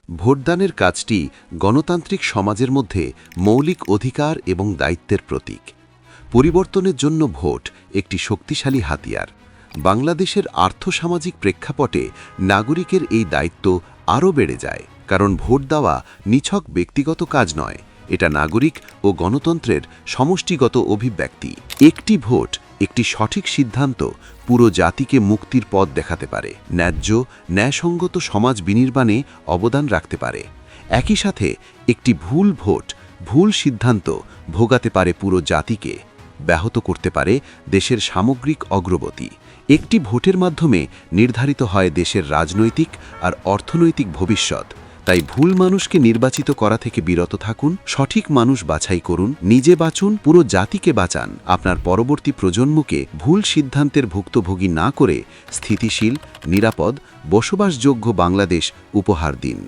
ভোটদানের কাজটি গণতান্ত্রিক সমাজের মধ্যে মৌলিক অধিকার এবং দায়িত্বের প্রতীক। পরিবর্তনের জন্য ভোট একটি শক্তিশালী হাতিয়ার। বাংলাদেশের আর্থসামাজিক প্রেক্ষাপটে নাগরিকের এই দায়িত্ব আরও বেড়ে যায়, কারণ ভোট দেওয়া নিছক ব্যক্তিগত কাজ নয়, এটা নাগরিক ও গণতন্ত্রের সমষ্টিগত অভিব্যক্তি। একটি ভোট, একটি সঠিক সিদ্ধান্ত পুরো জাতিকে মুক্তির পথ দেখাতে পারে, ন্যায্য ন্যায়সঙ্গত সমাজ বিনির্মাণে অবদান রাখতে পারে। একই সাথে একটি ভুল ভোট, ভুল সিদ্ধান্ত ভোগাতে পারে পুরো জাতিকে, ব্যাহত করতে পারে দেশের সামগ্রিক অগ্রগতি। একটি ভোটের মাধ্যমে নির্ধারিত হয় দেশের রাজনৈতিক আর অর্থনৈতিক ভবিষ্যৎ। তাই ভুল মানুষকে নির্বাচিত করা থেকে বিরত থাকুন, সঠিক মানুষ বাছাই করুন, নিজে বাঁচুন, পুরো জাতিকে বাঁচান। আপনার পরবর্তী প্রজন্মকে ভুল সিদ্ধান্তের ভুক্তভোগী না করে স্থিতিশীল, নিরাপদ, বসবাসযোগ্য বাংলাদেশ উপহার দিন।